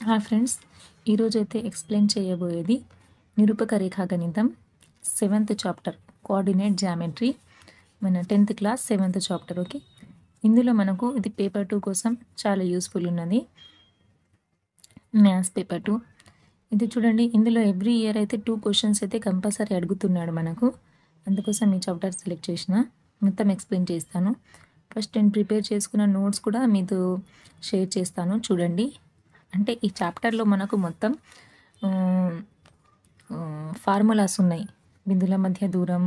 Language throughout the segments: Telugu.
హాయ్ ఫ్రెండ్స్, ఈరోజైతే ఎక్స్ప్లెయిన్ చేయబోయేది నిరూపక రేఖా గణితం 7th చాప్టర్ కోఆర్డినేట్ జామెట్రీ, మన 10th class 7th chapter. Okay, ఇందులో మనకు ఇది పేపర్ 2 కోసం చాలా యూస్ఫుల్ ఉన్నది. మ్యాథ్స్ పేపర్ 2 ఇది చూడండి. ఇందులో ఎవ్రీ ఇయర్ అయితే 2 క్వశ్చన్స్ అయితే కంపల్సరీ అడుగుతున్నాడు మనకు. అందుకోసం ఈ చాప్టర్ సెలెక్ట్ చేసిన మొత్తం ఎక్స్ప్లెయిన్ చేస్తాను. ఫస్ట్ నేను ప్రిపేర్ చేసుకున్న నోట్స్ కూడా మీతో షేర్ చేస్తాను, చూడండి. అంటే ఈ చాప్టర్లో మనకు మొత్తం ఫార్ములాస్ ఉన్నాయి. బిందువుల మధ్య దూరం,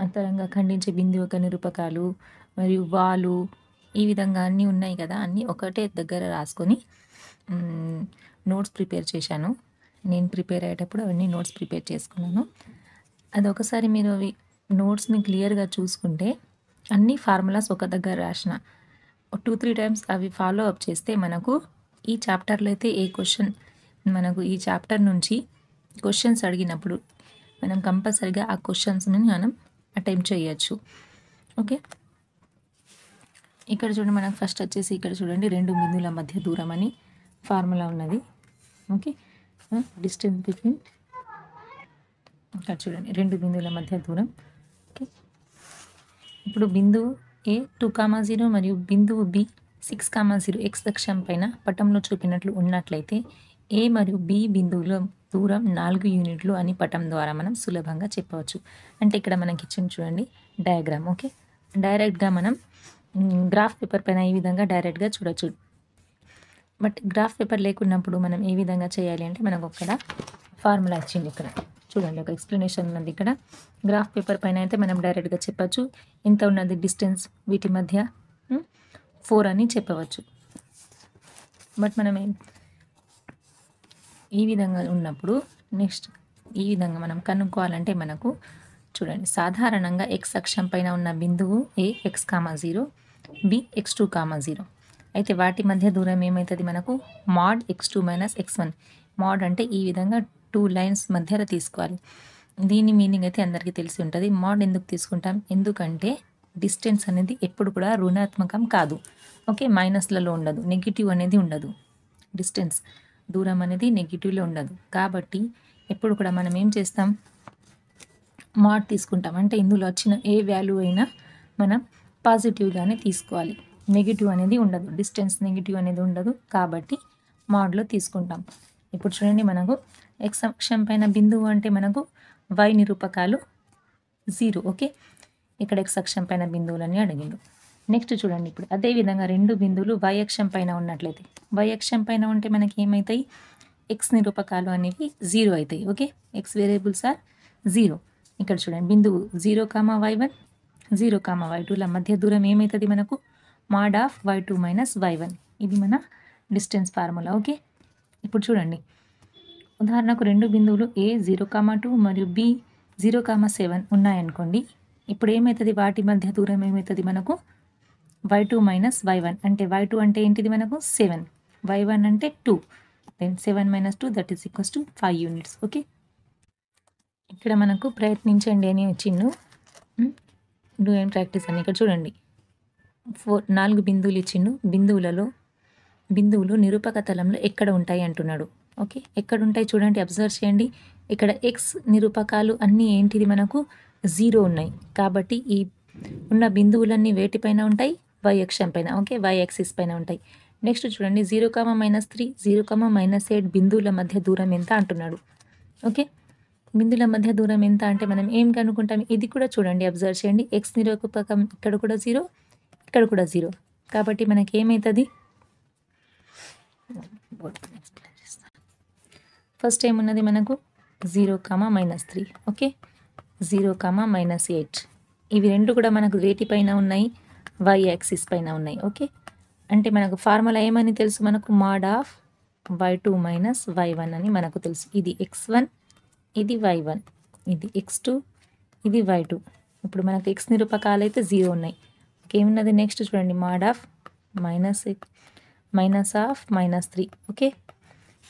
అంతరంగా ఖండించే బిందు యొక్క నిరూపకాలు మరియు వాలు, ఈ విధంగా అన్నీ ఉన్నాయి కదా. అన్నీ ఒకటే దగ్గర రాసుకొని నోట్స్ ప్రిపేర్ చేశాను. నేను ప్రిపేర్ అయ్యేటప్పుడు అవన్నీ నోట్స్ ప్రిపేర్ చేసుకున్నాను. అది ఒకసారి మీరు అవి నోట్స్ని క్లియర్గా చూసుకుంటే అన్ని ఫార్ములాస్ ఒక దగ్గర రాసిన 2-3 టైమ్స్ అవి ఫాలో అప్ చేస్తే మనకు ఈ చాప్టర్లో అయితే ఏ క్వశ్చన్ మనకు ఈ చాప్టర్ నుంచి క్వశ్చన్స్ అడిగినప్పుడు మనం కంపల్సరిగా ఆ క్వశ్చన్స్ని మనం అటెంప్ట్ చేయొచ్చు. ఓకే, ఇక్కడ చూడండి. మనకు ఫస్ట్ వచ్చేసి ఇక్కడ చూడండి, 2 బిందువుల మధ్య దూరం అని ఫార్ములా ఉన్నది. ఓకే, డిస్టెన్స్ బిట్వీన్, ఇక్కడ చూడండి 2 బిందువుల మధ్య దూరం. ఓకే, ఇప్పుడు బిందువు ఏ 2,0 మరియు బిందువు బి 6,0 ఎక్స్ అక్షం పైన పటంలో చూపినట్లు ఉన్నట్లయితే ఏ మరియు బి బిందువుల దూరం 4 యూనిట్లు అని పటం ద్వారా మనం సులభంగా చెప్పవచ్చు. అంటే ఇక్కడ మనకి ఇచ్చింది చూడండి డయాగ్రామ్. ఓకే, డైరెక్ట్గా మనం గ్రాఫ్ పేపర్ పైన ఈ విధంగా డైరెక్ట్గా చూడొచ్చు. బట్ గ్రాఫ్ పేపర్ లేకున్నప్పుడు మనం ఏ విధంగా చేయాలి అంటే మనకు అక్కడ ఫార్ములా ఇచ్చింది. ఇక్కడ చూడండి, ఒక ఎక్స్ప్లెనేషన్ ఉన్నది. ఇక్కడ గ్రాఫ్ పేపర్ పైన అయితే మనం డైరెక్ట్గా చెప్పచ్చు. ఎంత ఉన్నది డిస్టెన్స్ వీటి మధ్య 4 అని చెప్పవచ్చు. బట్ మనం ఈ విధంగా ఉన్నప్పుడు నెక్స్ట్ ఈ విధంగా మనం కనుక్కోవాలంటే మనకు చూడండి, సాధారణంగా ఎక్స్ అక్షం పైన ఉన్న బిందువు ఏ x,0, బి x2,0 అయితే వాటి మధ్య దూరం ఏమవుతుంది మనకు mod x2 - x1. mod అంటే ఈ విధంగా 2 లైన్స్ మధ్యలో తీసుకోవాలి. దీని మీనింగ్ అయితే అందరికీ తెలిసి ఉంటుంది. mod ఎందుకు తీసుకుంటాం? ఎందుకంటే డిస్టెన్స్ అనేది ఎప్పుడు కూడా రుణాత్మకం కాదు. ఓకే, మైనస్లలో ఉండదు, నెగిటివ్ అనేది ఉండదు. డిస్టెన్స్ దూరం అనేది నెగిటివ్లో ఉండదు. కాబట్టి ఎప్పుడు కూడా మనం ఏం చేస్తాం, mod తీసుకుంటాం. అంటే ఇందులో వచ్చిన ఏ వాల్యూ అయినా మనం పాజిటివ్గానే తీసుకోవాలి. నెగిటివ్ అనేది ఉండదు, డిస్టెన్స్ నెగిటివ్ అనేది ఉండదు. కాబట్టి మోడ్లో తీసుకుంటాం. ఇప్పుడు చూడండి, మనకు ఎక్స్ అక్షం పైన బిందువు అంటే మనకు y నిరూపకాలు 0. ఓకే, ఇక్కడ ఎక్స్ అక్షం పైన బిందువులని అడిగిండు. నెక్స్ట్ చూడండి, ఇప్పుడు అదేవిధంగా 2 బిందువులు y అక్షం పైన ఉన్నట్లయితే, y అక్షం పైన ఉంటే మనకి ఏమవుతాయి, ఎక్స్ నిరూపకాలు అనేవి 0 అవుతాయి. Okay, x variables are 0. ఇక్కడ చూడండి, బిందువు 0,y1 0,y2ల మధ్య దూరం ఏమవుతుంది మనకు mod of y2 - y1. ఇది మన డిస్టెన్స్ ఫార్ములా. ఓకే, ఇప్పుడు చూడండి, ఉదాహరణకు 2 బిందువులు ఏ 0,2 మరియు బి 0,7 ఉన్నాయనుకోండి. ఇప్పుడు ఏమవుతుంది, వాటి మధ్య దూరం ఏమవుతుంది మనకు y2 - y1. అంటే y2 అంటే ఏంటిది మనకు 7, y1 అంటే 2, then 7 - 2 that is equals to 5 units. Okay, ఇక్కడ మనకు ప్రయత్నించండి అని ఇచ్చిండు. డూ అండ్ ప్రాక్టీస్ అని ఇక్కడ చూడండి, 4 బిందువులు ఇచ్చిండు. బిందువులు నిరూపక తలంలో ఎక్కడ ఉంటాయి అంటున్నాడు. ఓకే, ఎక్కడ ఉంటాయి చూడండి, అబ్జర్వ్ చేయండి. ఇక్కడ ఎక్స్ నిరూపకాలు అన్నీ ఏంటిది మనకు 0 ఉన్నాయి. కాబట్టి ఈ ఉన్న బిందువులన్నీ వేటిపైన ఉంటాయి, y అక్షం పైన. ఓకే, y యాక్సిస్ పైన ఉంటాయి. నెక్స్ట్ చూడండి, 0,-3 0,-8 బిందువుల మధ్య దూరం ఎంత అంటున్నాడు. ఓకే, బిందువుల మధ్య దూరం ఎంత అంటే మనం ఏం కనుక్కుంటాం, ఇది కూడా చూడండి, అబ్జర్వ్ చేయండి. ఎక్స్ నిరూపకం ఇక్కడ కూడా 0, ఇక్కడ కూడా 0. కాబట్టి మనకి ఏమవుతుంది, ఫస్ట్ ఏమున్నది మనకు 0,-3. ఓకే, 0,-8 ఇవి రెండు కూడా మనకు వేటిపైన ఉన్నాయి, y యాక్సిస్ పైన ఉన్నాయి. ఓకే, అంటే మనకు ఫార్ములా ఏమని తెలుసు మనకు, mod of y2 - y1 అని మనకు తెలుసు. ఇది x1, ఇది y1, ఇది x2, ఇది y2. ఇప్పుడు మనకు ఎక్స్ నిరూపకాలు అయితే 0 ఉన్నాయి. ఏమున్నది నెక్స్ట్ చూడండి, mod of -3. ఓకే,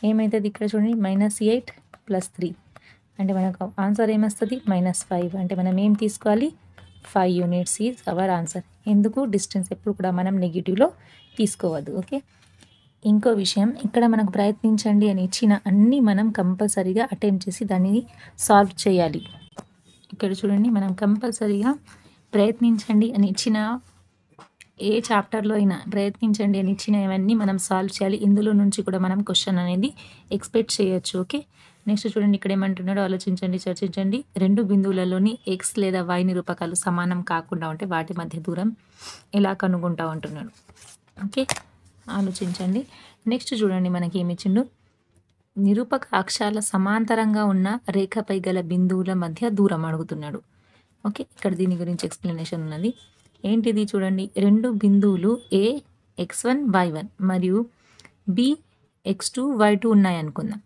ఏమవుతుంది ఇక్కడ చూడండి, -8 + 3 అంటే మనకు ఆన్సర్ ఏమొస్తుంది -5. అంటే మనం ఏం తీసుకోవాలి, 5 యూనిట్స్ ఈజ్ అవర్ ఆన్సర్. ఎందుకు, డిస్టెన్స్ ఎప్పుడు కూడా మనం నెగిటివ్లో తీసుకోవద్దు. ఓకే, ఇంకో విషయం, ఇక్కడ మనకు ప్రయత్నించండి అని ఇచ్చిన అన్నీ మనం కంపల్సరీగా అటెంప్ట్ చేసి దాన్ని సాల్వ్ చేయాలి. ఇక్కడ చూడండి, మనం కంపల్సరీగా ప్రయత్నించండి అని ఇచ్చిన ఏ చాప్టర్లో అయినా ప్రయత్నించండి అని ఇచ్చినవన్నీ మనం సాల్వ్ చేయాలి. ఇందులో నుంచి కూడా మనం క్వశ్చన్ అనేది ఎక్స్పెక్ట్ చేయొచ్చు. ఓకే, నెక్స్ట్ చూడండి, ఇక్కడ ఏమంటున్నాడో ఆలోచించండి, చర్చించండి. రెండు బిందువులలోని ఎక్స్ లేదా వై నిరూపకాలు సమానం కాకుండా ఉంటే వాటి మధ్య దూరం ఎలా కనుగొంటావు అంటున్నాడు. ఓకే, ఆలోచించండి. నెక్స్ట్ చూడండి, మనకి ఏమి ఇచ్చిండు, నిరూపక అక్షాల సమాంతరంగా ఉన్న రేఖపై గల బిందువుల మధ్య దూరం అడుగుతున్నాడు. ఓకే, ఇక్కడ దీని గురించి ఎక్స్ప్లెనేషన్ ఉన్నది. ఏంటిది చూడండి, రెండు బిందువులు ఏ x1 y1 మరియు బి x2 y2 ఉన్నాయి అనుకుందాం.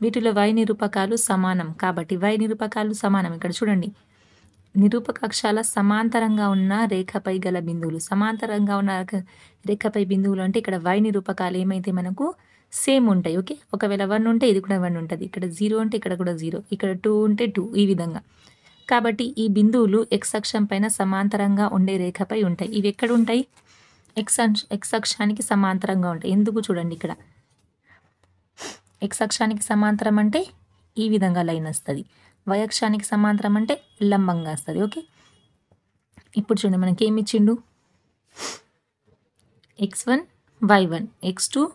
వీటిలో y నిరూపకాలు సమానం కాబట్టి y నిరూపకాలు సమానం. ఇక్కడ చూడండి, నిరూపక అక్షాల సమాంతరంగా ఉన్న రేఖపై గల బిందువులు, సమాంతరంగా ఉన్న రేఖపై బిందువులు అంటే ఇక్కడ y నిరూపకాలు ఏమైతే మనకు సేమ్ ఉంటాయి. ఓకే, ఒకవేళ 1 ఉంటే ఇది కూడా 1 ఉంటుంది, ఇక్కడ 0 ఉంటే ఇక్కడ కూడా 0, ఇక్కడ 2 ఉంటే 2, ఈ విధంగా. కాబట్టి ఈ బిందువులు x అక్షం పైన సమాంతరంగా ఉండే రేఖపై ఉంటాయి. ఇవి ఎక్కడ ఉంటాయి? x అక్షానికి సమాంతరంగా ఉంటాయి. ఎందుకు చూడండి, ఇక్కడ x అక్షానికి సమాంతరం అంటే ఈ విధంగా లైన్ వస్తుంది, y అక్షానికి సమాంతరం అంటే లంబంగా వస్తుంది. ఓకే, ఇప్పుడు చూడండి, మనకి ఏమి ఇచ్చిండు, x1 y1 x2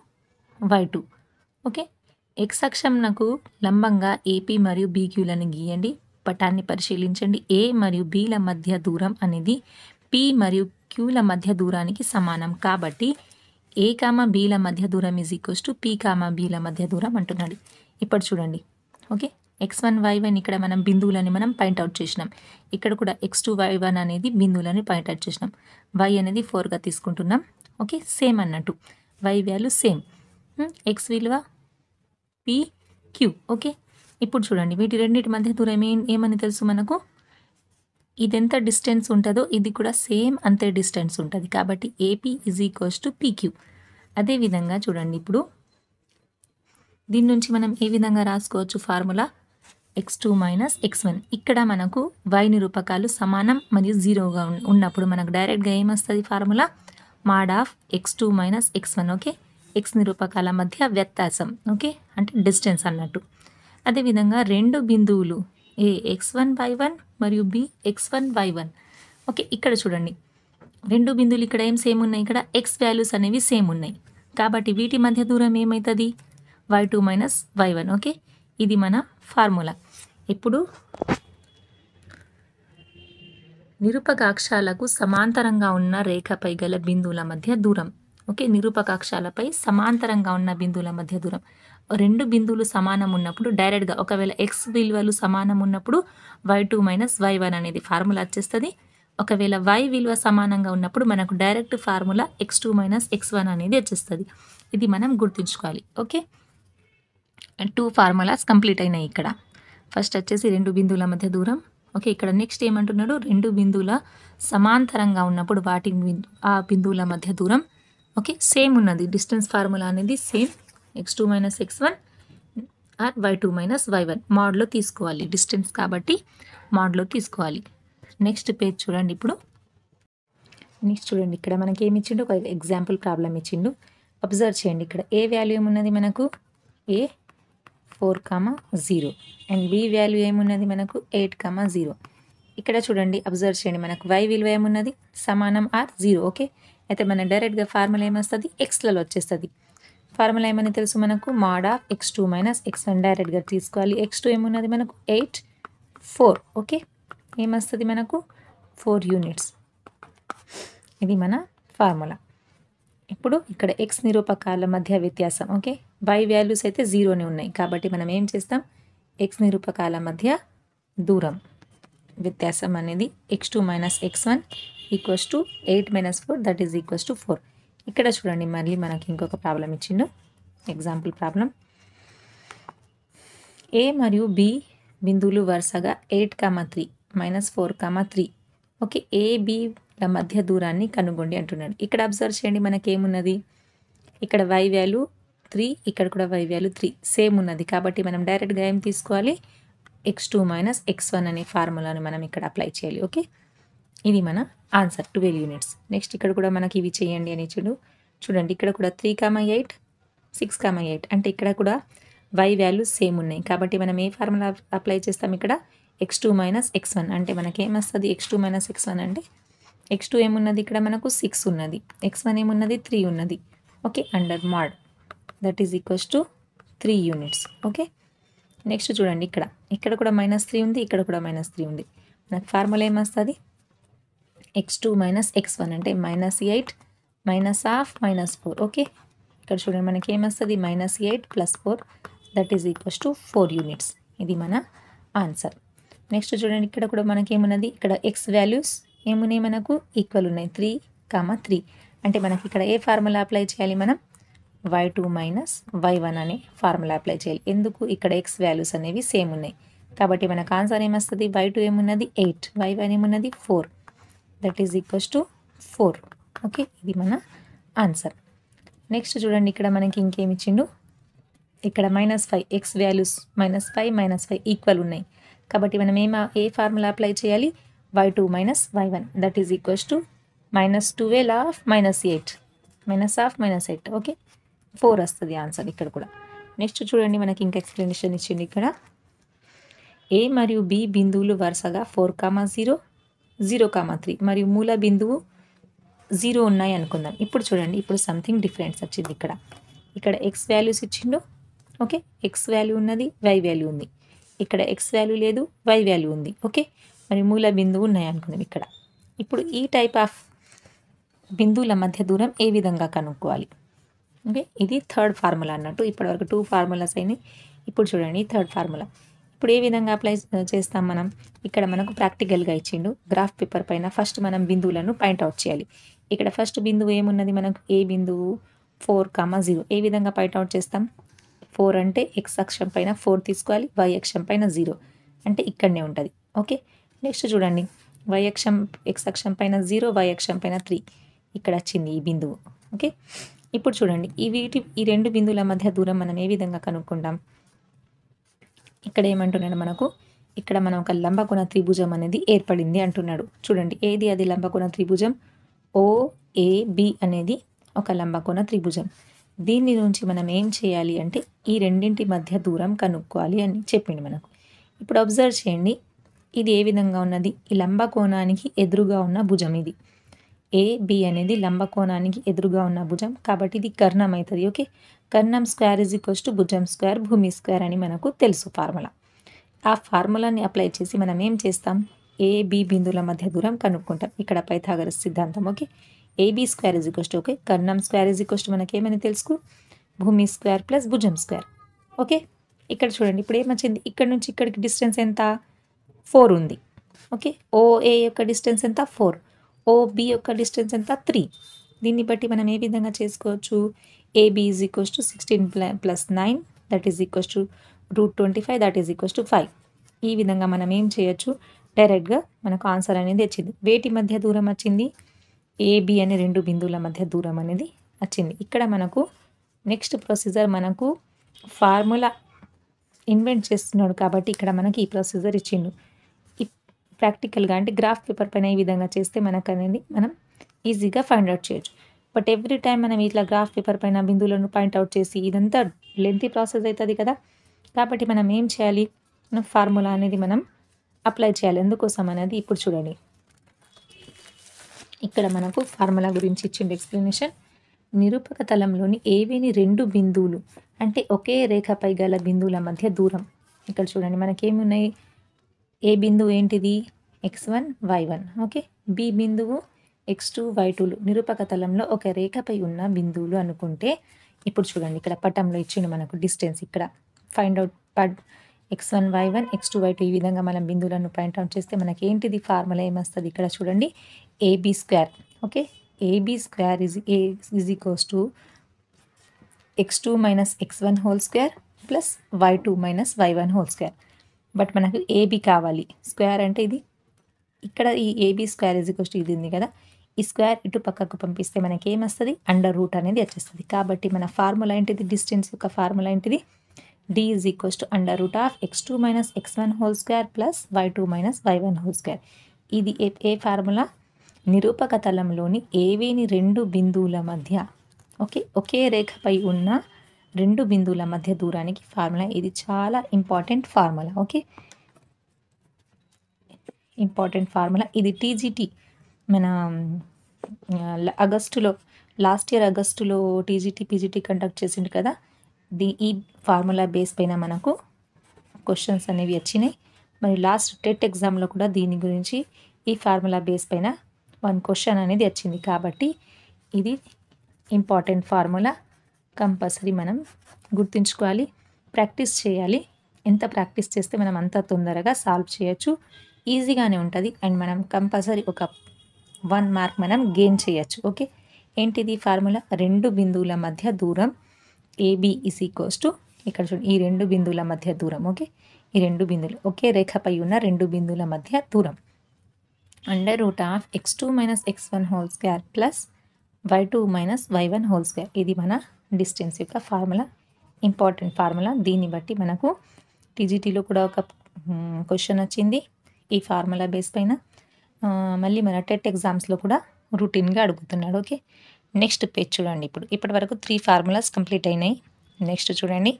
y2. Okay, x అక్షంనకు లంబంగా ఏపీ మరియు బీక్యూలను గీయండి. పటాన్ని పరిశీలించండి. ఏ మరియు బీల మధ్య దూరం అనేది పి మరియు క్యూల మధ్య దూరానికి సమానం కాబట్టి ఏ కామ బీల మధ్య దూరం ఈజ్ ఈక్వల్స్ టు పి కామ బీల మధ్య దూరం అంటున్నాడు. ఇప్పుడు చూడండి, ఓకే, x1 y1 ఇక్కడ మనం బిందువులని మనం పాయింట్అవుట్ చేసినాం. ఇక్కడ కూడా x2 y1 అనేది బిందువులని పాయింట్అవుట్ చేసినాం. y అనేది 4గా తీసుకుంటున్నాం. ఓకే, సేమ్ అన్నట్టు y వాల్యూ సేమ్, x విలువ పి క్యూ. ఓకే, ఇప్పుడు చూడండి, వీటి రెండింటి మధ్య దూరం ఏమని తెలుసు మనకు, ఇది ఎంత డిస్టెన్స్ ఉంటుందో ఇది కూడా సేమ్ అంతే డిస్టెన్స్ ఉంటుంది కాబట్టి AP is equals to PQ. అదేవిధంగా చూడండి, ఇప్పుడు దీని నుంచి మనం ఏ విధంగా రాసుకోవచ్చు ఫార్ములా, x2 మైనస్ x1. ఇక్కడ మనకు y నిరూపకాలు సమానం మరియు 0గా ఉన్నప్పుడు మనకు డైరెక్ట్గా ఏమొస్తుంది formula, mod of x2 minus x1. Okay, x నిరూపకాల మధ్య వ్యత్యాసం, ఓకే, అంటే డిస్టెన్స్ అన్నట్టు. అదేవిధంగా రెండు బిందువులు ఏ x1 y1 మరియు బి x1 y1. ఓకే, ఇక్కడ చూడండి, రెండు బిందువులు ఇక్కడ ఏం సేమ్ ఉన్నాయి, ఇక్కడ x వాల్యూస్ అనేవి సేమ్ ఉన్నాయి కాబట్టి వీటి మధ్య దూరం ఏమవుతుంది, y2 మైనస్ y1. ఓకే, ఇది మన ఫార్ములా. ఇప్పుడు నిరూపక అక్షాలకు సమాంతరంగా ఉన్న రేఖపై గల బిందువుల మధ్య దూరం. ఓకే, నిరూపక అక్షాలపై సమాంతరంగా ఉన్న బిందువుల మధ్య దూరం. రెండు బిందువులు సమానం ఉన్నప్పుడు డైరెక్ట్గా ఒకవేళ x విలువలు సమానం ఉన్నప్పుడు y2 మైనస్ y1 అనేది ఫార్ములా వచ్చేస్తుంది. ఒకవేళ y విలువ సమానంగా ఉన్నప్పుడు మనకు direct formula x2 minus x1 అనేది వచ్చేస్తుంది. ఇది మనం గుర్తుంచుకోవాలి. ఓకే, 2 ఫార్ములాస్ కంప్లీట్ అయినాయి. ఇక్కడ ఫస్ట్ వచ్చేసి రెండు బిందువుల మధ్య దూరం. ఓకే, ఇక్కడ నెక్స్ట్ ఏమంటున్నాడు, రెండు బిందువుల సమాంతరంగా ఉన్నప్పుడు ఆ బిందువుల మధ్య దూరం ఓకే సేమ్ ఉన్నది, డిస్టెన్స్ ఫార్ములా అనేది same, x2 minus x1 or y2 minus y1 మోడ్లో తీసుకోవాలి, డిస్టెన్స్ కాబట్టి మోడ్లో తీసుకోవాలి. నెక్స్ట్ పేజ్ చూడండి. ఇప్పుడు నెక్స్ట్ చూడండి, ఇక్కడ మనకి ఏమి ఇచ్చిండు, ఒక ఎగ్జాంపుల్ ప్రాబ్లం ఇచ్చిండు. అబ్జర్వ్ చేయండి, ఇక్కడ ఏ వాల్యూ ఏమున్నది మనకు, ఏ 4,0 అండ్ బి వాల్యూ ఏమున్నది మనకు 8,0. ఇక్కడ చూడండి, అబ్జర్వ్ చేయండి, మనకు y విలువ ఏమున్నది సమానం ఆర్ 0. ఓకే, అయితే మన డైరెక్ట్గా ఫార్ములా ఏమొస్తుంది, ఎక్స్లలో వచ్చేస్తుంది. ఫార్ములా ఏమని తెలుసు మనకు, mod of x2 minus x1 డైరెక్ట్గా తీసుకోవాలి. x2 ఏమున్నది మనకు 8, 4. ఓకే, ఏమొస్తుంది మనకు 4 యూనిట్స్. ఇది మన ఫార్ములా. ఇప్పుడు ఇక్కడ x నిరూపకాల మధ్య వ్యత్యాసం. ఓకే, y వాల్యూస్ అయితే 0నే ఉన్నాయి కాబట్టి మనం ఏం చేస్తాం, x నిరూపకాల మధ్య దూరం వ్యత్యాసం అనేది x2 minus x1 equals to 8 minus 4 that is equals to 4. ఇక్కడ చూడండి, మళ్ళీ మనకి ఇంకొక ప్రాబ్లం ఇచ్చిండు, ఎగ్జాంపుల్ ప్రాబ్లం. ఏ మరియు బి బిందువులు వరుసగా 8,3 మైనస్ 4,3. ఓకే, ఏబిల మధ్య దూరాన్ని కనుగొండి అంటున్నాడు. ఇక్కడ అబ్జర్వ్ చేయండి, మనకి ఏమున్నది, ఇక్కడ y వాల్యూ 3, ఇక్కడ కూడా y వాల్యూ 3 సేమ్ ఉన్నది కాబట్టి మనం డైరెక్ట్గా ఏం తీసుకోవాలి, x2 మైనస్ x1 అనే ఫార్ములాని మనం ఇక్కడ అప్లై చేయాలి. ఓకే, ఇది మన ఆన్సర్ 12 యూనిట్స్. నెక్స్ట్ ఇక్కడ కూడా మనకి ఇవి చేయండి అని చూడండి, ఇక్కడ కూడా 3,8 6,8 అంటే ఇక్కడ కూడా y వాల్యూస్ సేమ్ ఉన్నాయి కాబట్టి మనం ఏ ఫార్ములా అప్లై చేస్తాం ఇక్కడ x2 మైనస్ x1 అంటే మనకేమొస్తుంది x2 మైనస్ x1 అంటే x2 ఏమున్నది ఇక్కడ మనకు 6 ఉన్నది, x1 ఏమున్నది 3 ఉన్నది. Okay, under mod that is equals to 3 units. Okay, next చూడండి ఇక్కడ కూడా -3 ఉంది, ఇక్కడ కూడా -3 ఉంది. మనకు ఫార్ములా ఏమొస్తుంది x2 మైనస్ x1 అంటే -8 -12 -4. ఓకే, ఇక్కడ చూడండి మనకి ఏమొస్తుంది -8 + 4 that is equals to 4 units. ఇది మన ఆన్సర్. నెక్స్ట్ చూడండి ఇక్కడ కూడా మనకేమున్నది ఇక్కడ x వాల్యూస్ ఏమున్నాయి మనకు ఈక్వల్ ఉన్నాయి 3,3 అంటే మనకి ఇక్కడ ఏ ఫార్ములా అప్లై చేయాలి మనం y2 మైనస్ y1 అనే ఫార్ములా అప్లై చేయాలి. ఎందుకు ఇక్కడ x వాల్యూస్ అనేవి సేమ్ ఉన్నాయి కాబట్టి మనకు ఆన్సర్ ఏమొస్తుంది y2 ఏమున్నది 8 y1 ఏమున్నది 4 that is equals to 4. Okay, ఇది మన ఆన్సర్. నెక్స్ట్ చూడండి ఇక్కడ మనకి ఇంకేమి ఇచ్చిండు ఇక్కడ -5 x వాల్యూస్ -5 -5 ఈక్వల్ ఉన్నాయి కాబట్టి మనం ఏ ఫార్ములా అప్లై చేయాలి y2 minus y1 that is equals to -12 of -8 -8. Okay, 4 వస్తుంది ఆన్సర్ ఇక్కడ కూడా. నెక్స్ట్ చూడండి మనకి ఇంకా ఎక్స్ప్లెనేషన్ ఇచ్చింది ఇక్కడ ఏ మరియు బి బిందువులు వరుసగా 4,0 0,3 మరియు మూల బిందువు 0 ఉన్నాయి అనుకుందాం. ఇప్పుడు చూడండి ఇప్పుడు సంథింగ్ డిఫరెన్స్ వచ్చింది ఇక్కడ x వాల్యూస్ ఇచ్చిండు. ఓకే, x వాల్యూ ఉన్నది y వాల్యూ ఉంది, ఇక్కడ x వాల్యూ లేదు y వాల్యూ ఉంది. ఓకే, మరి మూల బిందువు ఉన్నాయి అనుకుందాం ఇప్పుడు ఈ టైప్ ఆఫ్ బిందువుల మధ్య దూరం ఏ విధంగా కనుక్కోవాలి. ఓకే, ఇది థర్డ్ ఫార్ములా అన్నట్టు. ఇప్పటివరకు 2 ఫార్ములాస్ అయినాయి. ఇప్పుడు చూడండి థర్డ్ ఫార్ములా ఇప్పుడు ఏ విధంగా అప్లై చేస్తాం మనం ఇక్కడ మనకు ప్రాక్టికల్గా ఇచ్చిండు గ్రాఫ్ పేపర్ పైన ఫస్ట్ మనం బిందువులను పాయింట్అవుట్ చేయాలి. ఇక్కడ ఫస్ట్ బిందువు ఏమున్నది మనకు ఏ బిందువు 4,0 ఏ విధంగా పాయింట్అవుట్ చేస్తాం 4 అంటే x అక్షం పైన 4 తీసుకోవాలి, y అక్షం పైన 0 అంటే ఇక్కడనే ఉంటుంది. ఓకే, నెక్స్ట్ చూడండి x అక్షం పైన 0 y అక్షం పైన 3 ఇక్కడ వచ్చింది ఈ బిందువు. ఓకే, ఇప్పుడు చూడండి ఈ రెండు బిందువుల మధ్య దూరం మనం ఏ విధంగా కనుక్కుంటాం ఇక్కడ ఏమంటున్నాడు మనకు ఇక్కడ మనం ఒక లంబకోణ త్రిభుజం అనేది ఏర్పడింది అంటున్నాడు. చూడండి ఏది అది లంబకోణ త్రిభుజం OAB అనేది ఒక లంబకోణ త్రిభుజం. దీని నుంచి మనం ఏం చేయాలి అంటే ఈ రెండింటి మధ్య దూరం కనుక్కోవాలి అని చెప్పింది మనకు. ఇప్పుడు అబ్జర్వ్ చేయండి ఇది ఏ విధంగా ఉన్నది ఈ లంబకోణానికి ఎదురుగా ఉన్న భుజం ఇది AB అనేది లంబకోణానికి ఎదురుగా ఉన్న భుజం కాబట్టి ఇది కర్ణం అవుతుంది. ఓకే, కర్ణం స్క్వేర్ ఈజ్ ఈక్వల్స్ టు భుజం స్క్వేర్ భూమి స్క్వేర్ అని మనకు తెలుసు ఫార్ములా. ఆ ఫార్ములాని అప్లై చేసి మనం ఏం చేస్తాం AB బిందువుల మధ్య దూరం కనుక్కుంటాం. ఇక్కడ పైథాగరస్ సిద్ధాంతం. Okay, AB square is equals to okay కర్ణం స్క్వేర్ ఈజ్ ఈక్వల్స్ టు మనకేమని తెలుసు భూమి స్క్వేర్ ప్లస్ భుజం స్క్వేర్. ఓకే, ఇక్కడ చూడండి ఇప్పుడు ఏమొచ్చింది ఇక్కడ నుంచి ఇక్కడికి డిస్టెన్స్ ఎంత 4 ఉంది. ఓకే, OA యొక్క డిస్టెన్స్ ఎంత 4, OB యొక్క డిస్టెన్స్ ఎంత 3. దీన్ని బట్టి మనం ఏ విధంగా చేసుకోవచ్చు AB is equals to 16 + 9 that is equals to √25 that is equals to 5. ఈ విధంగా మనం ఏం చేయొచ్చు డైరెక్ట్గా మనకు ఆన్సర్ అనేది వచ్చింది. వేటి మధ్య దూరం వచ్చింది AB అనే రెండు బిందువుల మధ్య దూరం అనేది వచ్చింది. ఇక్కడ మనకు నెక్స్ట్ ప్రొసీజర్ మనకు ఫార్ములా ఇన్వెంట్ చేస్తున్నాడు కాబట్టి ఇక్కడ మనకి ఈ ప్రొసీజర్ ఇచ్చిండు. ప్రాక్టికల్గా అంటే గ్రాఫ్ పేపర్ పైన ఈ విధంగా చేస్తే మనకు అనేది మనం ఈజీగా ఫైండ్ అవుట్ చేయొచ్చు. బట్ ఎవ్రీ టైం మనం ఇట్లా గ్రాఫ్ పేపర్ పైన బిందువులను పాయింట్అవుట్ చేసి ఇదంతా లెంతీ ప్రాసెస్ అవుతుంది కదా. కాబట్టి మనం ఏం చేయాలి మనం ఫార్ములా అనేది మనం అప్లై చేయాలి. ఎందుకోసం అనేది ఇప్పుడు చూడండి ఇక్కడ మనకు ఫార్ములా గురించి ఇచ్చింది ఎక్స్ప్లెనేషన్. నిరూపక తలంలోని ఏవేని రెండు బిందువులు అంటే ఒకే రేఖపై గల బిందువుల మధ్య దూరం. ఇక్కడ చూడండి మనకేమున్నాయి ఏ బిందువు ఏంటిది x1 y1. ఓకే, బి బిందువు x2 y2లు నిరూపక తలంలో ఒక రేఖపై ఉన్న బిందువులు అనుకుంటే ఇప్పుడు చూడండి ఇక్కడ పటంలో ఇచ్చిండు మనకు డిస్టెన్స్ ఇక్కడ find out x1 y1 x2 y2 ఈ విధంగా మనం బిందువులను పాయింట్అవుట్ చేస్తే మనకి ఏంటిది ఫార్ములా ఏమొస్తుంది ఇక్కడ చూడండి AB square. Okay, AB square is equals to x2 - x1 whole square plus y2 - y1 whole square. But మనకు AB కావాలి స్క్వేర్ అంటే ఇది ఇక్కడ ఈ AB square is equals to ఇది ఉంది కదా ఈ స్క్వేర్ ఇటు పక్కకు పంపిస్తే మనకి ఏమొస్తుంది √ అనేది వచ్చేస్తుంది. కాబట్టి మన ఫార్ములా ఏంటిది డిస్టెన్స్ యొక్క ఫార్ములా ఏంటిది D is equals to √x2 - x1 whole square plus y2 - y1 whole square. ఇది ఏ ఫార్ములా నిరూపక తలంలోని ఏవేని రెండు బిందువుల మధ్య ఓకే ఒకే రేఖపై ఉన్న రెండు బిందువుల మధ్య దూరానికి ఫార్ములా. ఇది చాలా important formula. Okay, important formula. ఇది టీజీటీ మన ఆగస్టులో లాస్ట్ ఇయర్ ఆగస్టులో టీజీటీ పీజీటీ కండక్ట్ చేసిండు కదా. ఈ ఫార్ములా బేస్ పైన మనకు క్వశ్చన్స్ అనేవి వచ్చినాయి. మరి లాస్ట్ టెట్ ఎగ్జామ్లో కూడా దీని గురించి ఈ ఫార్ములా బేస్ పైన 1 క్వశ్చన్ అనేది వచ్చింది. కాబట్టి ఇది ఇంపార్టెంట్ ఫార్ములా, కంపల్సరీ మనం గుర్తుంచుకోవాలి, ప్రాక్టీస్ చేయాలి. ఎంత ప్రాక్టీస్ చేస్తే మనం అంత తొందరగా సాల్వ్ చేయొచ్చు, ఈజీగానే ఉంటుంది. అండ్ మనం కంపల్సరీ ఒక 1 మార్క్ మనం గెయిన్ చేయొచ్చు. ఓకే, ఏంటిది ఫార్ములా? రెండు బిందువుల మధ్య దూరం ఏబి ఈజ్ ఈక్వల్స్ టు, ఇక్కడ చూడండి ఈ రెండు బిందువుల మధ్య దూరం. ఓకే, ఈ రెండు బిందువులు ఒకే రేఖపై ఉన్న రెండు బిందువుల మధ్య దూరం under root of x2 minus x1 whole square plus y2 minus y1 whole square. ఇది మన డిస్టెన్స్ యొక్క ఫార్ములా, ఇంపార్టెంట్ ఫార్ములా. దీన్ని బట్టి మనకు టీజీటీలో కూడా ఒక క్వశ్చన్ వచ్చింది ఈ ఫార్ములా బేస్ పైన. మళ్ళీ మన టెట్ ఎగ్జామ్స్లో కూడా రూటీన్గా అడుగుతున్నాడు. ఓకే, నెక్స్ట్ పేజ్ చూడండి. ఇప్పటి వరకు 3 ఫార్ములాస్ కంప్లీట్ అయినాయి. నెక్స్ట్ చూడండి,